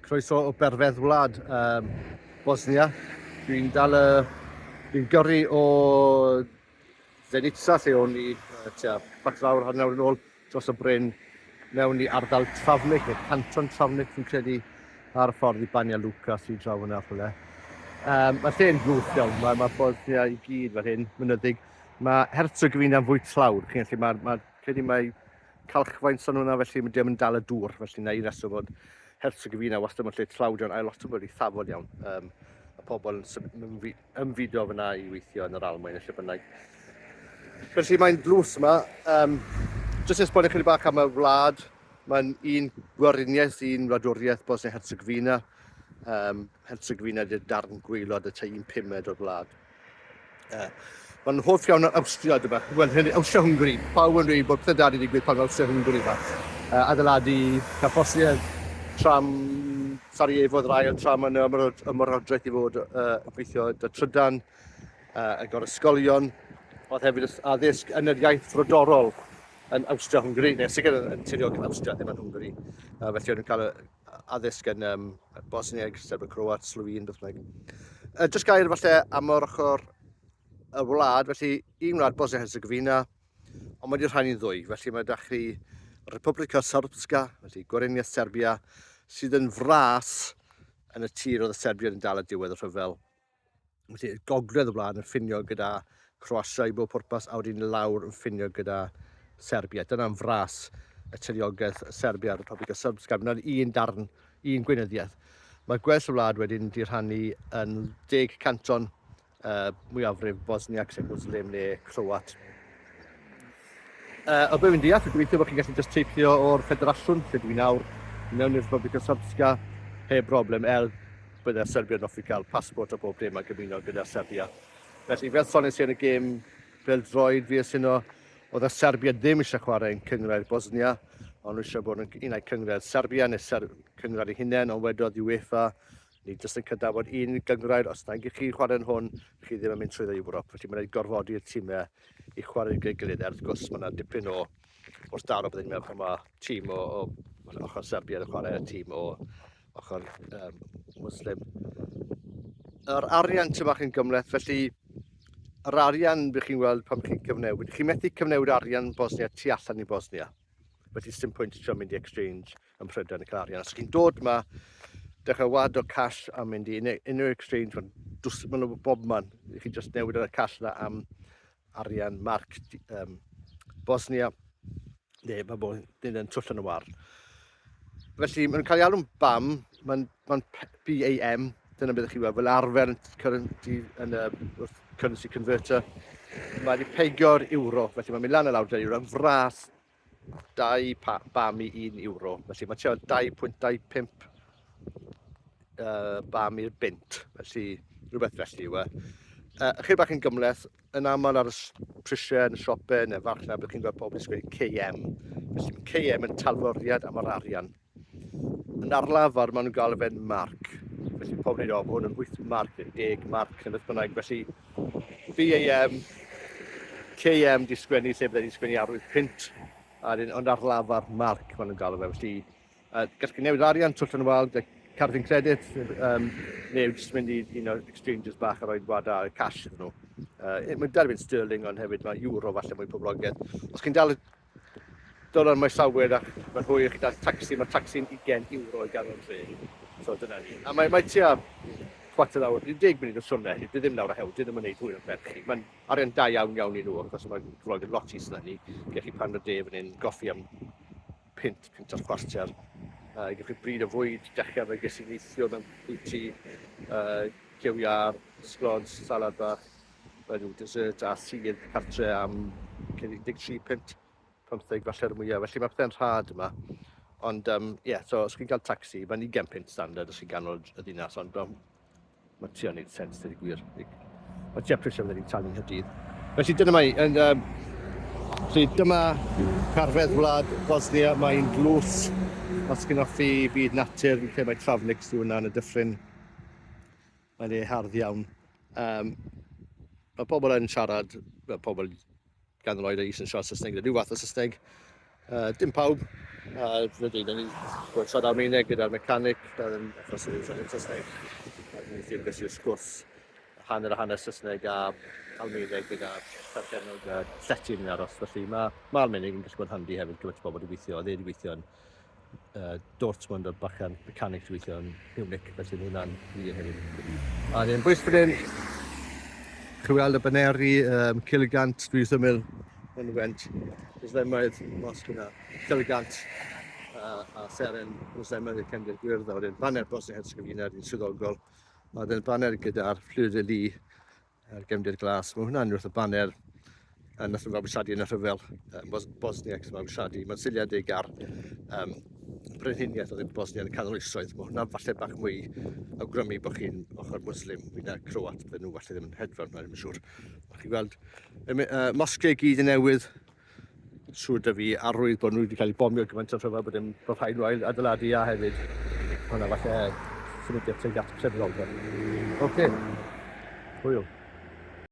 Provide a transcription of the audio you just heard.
Croeso o berfedd wlad Bosnia. Dwi'n gyrru o Zenica lle o'n i bach lawr hanner yn ôl dros y bryn mewn i ardal Trafnic, neu canton Trafnic fi'n credu, ar y ffordd i Banja Luka sy'n draw yna rhywle. Mae lle'n glwth iawn, mae Bosnia i gyd fel hyn, mynyddig. Mae Herzegovina'n fwy tlawd, credu mae calchfaint son hwnna, felly mae dim yn dal y dŵr, felly na i reswm bod Herzegovina wastad mewn lle tlawd iawn, a lot o bod i thafod iawn. Y pobl yn ymfudo fyna i weithio yn yr Almaen, lle bynnag. Felly mae'n glws yma. Jyst i esbonio chydig bach am y wlad, mae'n un gweriniaeth, un wladwriaeth Bosnia-Herzegovina. Herzegovina ydy'r darn gwaelod y un pumed o'r wlad. Mae'n hoff iawn o'r Awstria dyma. Wel, Awstria-Hwngari. Pawb yn dweud bod pethau dad i ddigwydd pan Awstria-Hwngari yma. Adeiladu Bosnia tram Sarajevo oedd rhai o tram yn ymwroddraeth i fod yn gweithio y trydan, agor ysgolion. Oedd hefyd addysg yn yr iaith frodorol yn Awstria-Hwngari, neu sicr yn tiriog yn Awstria, ddim yn Hwngari. Felly oedd nhw'n cael addysg yn Bosnieg, Serb, Croat, Slywin, beth bynnag. Jyst gair falle am o'r ochr y wlad, felly un wlad Bosnia-Herzegovina, ond mae wedi rhannu'n ddwy. Felly mae dach chi Republika Srpska, felly Gweriniaeth Serbia, sydd yn fras yn y tir oedd y Serbiaid yn dal y diwedd y rhyfel. Felly gogledd y wlad yn ffinio gyda Croatia i bob pwrpas, a wedyn lawr yn ffinio gyda Serbia. Dyna'n fras y tiriogaeth Serbia a'r Republika Srpska. Mae'n un darn, un gweinyddiaeth. Mae gwell y wlad wedyn wedi rhannu yn 10 canton mwyafrif Bosniac, sef Muslim neu Croat. O be fi'n deall, dwi'n gobeithio bod chi'n gallu just teithio o'r federasiwn, lle dwi'n nawr, mewn i'r Republika Srpska, heb broblem, bydde'r Serbia yn offi cael pasbort o bob dim a gymuno gyda Serbia. Felly, fel sones i yn y gêm fel droed fi yno, oedd y Serbia ddim eisiau chwarae yn cyngrair Bosnia, ond nhw eisiau bod yn un o'i cyngrair Serbia neu cyngrair ei hunain, ond wedodd UEFA, ni jyst yn cydnabod un gyngrair, os na chi chwarae yn hwn, chi ddim yn mynd trwy Ewrop. Felly mae'n ei gorfodi'r tîmau i chwarae gyda'i gilydd, wrth gwrs mae yna dipyn o'r daro byddai'n meddwl pan mae tîm o ochr Serbia yn chwarae y tîm o ochr Muslim. Yr arian ty bach yn gymleth, felly yr arian bych chi'n weld pan chi'n cyfnewid. Chi'n methu cyfnewid arian Bosnia tu allan i Bosnia. Felly dim pwynt i mynd i exchange yn Prydain y cael arian. Os chi'n dod yma, dechrau wad o cash a mynd i unrhyw exchange, mae'n bob man. Chi'n just newid y cash yna am arian marc Bosnia. Neu, mae bod yn twll yn y war. Felly, mae'n cael ei alw'n BAM, mae'n BAM, dyna beth chi'n weld, fel arfer yn currency converter. Mae wedi peigio'r euro, felly mae'n mynd lan y lawr euro, yn fras 2 BAM i 1 euro. Felly mae'n trio 2.25 BAM i'r bint, felly rhywbeth felly yw e. Chydig bach yn gymleth, yn aml ar y prisiau, yn y siopau, neu farchnad, byddwch chi'n gweld pobl yn sgwennu KM. Felly mae KM yn talfyriad am yr arian. Yn arlafar, maen nhw'n gael y fe'n marc. Felly pobl yn dweud, hwn yn 8 marc, 10 marc, neu beth bynnag. Felly BAM, KM di sgwennu lle byddai di sgwennu arwydd pint, ond arlafar marc maen nhw'n gael y fe. Felly, gallwch chi newid arian, twll yn y wal, cardyn credit, neu jyst mynd i exchanges bach a roed wad a cash iddyn nhw. Mae'n derbyn sterling, ond hefyd mae euro falle mwy poblogaidd. Os chi'n dal dod o'n mwy llawer ac mae'n hwyr chi'n dal taxi, mae taxi'n 20 euro i ganol tre. So dyna ni. A mae tua 4 awr, 10 munud o swne, di ddim lawr a hewl, di ddim yn neud hwyr yn ferch chi. Mae'n arian da iawn i nhw, achos mae'n rhoi'n lot is yna ni. Gech chi pan o de fan hyn, goffi am pint o'r chwarter. Gech chi bryd o fwyd, dechrau fe ges i neithio mewn bwyty, cewiar, sglons, salad bach, rhyw dessert a sydd cartre am 13 pint, 15 falle'r mwyaf. Felly mae pethau'n rhad yma. Ond, so os chi'n cael taxi, mae'n 20 pint standard os chi'n ganol y ddinas, ond mae tua wneud sens, dydy gwir. Mae tua prisio fydden ni'n talu'n hydydd. Felly dyna mai. Felly dyma carfedd wlad Bosnia, mae'n glws. Os chi'n offi byd natur, lle mae Trafnic sy'n hwnna yn y dyffryn. Mae'n ei hardd iawn. Mae pobl yn siarad, pobl gan oed is yn siarad Saesneg, rhyw fath o Saesneg. Dim pawb. Rydyn ni gwrthod Almaeneg gyda'r mecanic, achos yn Saesneg. Ni ddim gallu sgwrs hanner a hanner Saesneg a Almaeneg gyda'r darllenog llety yn aros. Felly mae Almaeneg yn gallu bod handi hefyd gymaint o bobl wedi gweithio. Oedd wedi gweithio yn Dortmund o'r bachan mecanic wedi gweithio yn Munich, felly mae hwnna'n wir hefyd. A ni'n bwys bod hyn, chi weld y baneri, Cilgant, dwi'n symud yn went. Muslemaidd mosg yna, Cilgant a seren Muslemaidd i'r cefndir gwyrdd. A wedyn baner Bosnia Herzegovina i'n swyddogol. A wedyn baner gyda'r fflwyr lu ar gefndir glas. Mae hwnna'n wrth y baner nath nhw'n fabwysiadu yn y rhyfel Bosnia ac yn fabwysiadu. Mae'n syliedig ar brenhiniaeth oedd yn Bosnia yn y canol oesoedd. Mae hwnna'n falle bach mwy awgrymu bod chi'n ochr Muslim wyna Croat. Bydden nhw falle ddim yn hedfan, mae'n siŵr. Chi'n gweld, mosgau gyd yn newydd. Siŵr da fi arwydd bod nhw wedi cael eu bomio gymaint o'r rhyfel bod dim bod rhaid nhw adeiladu a hefyd. Hwna falle symudiad tuag at Cyflwyniad. Oce. Hwyl.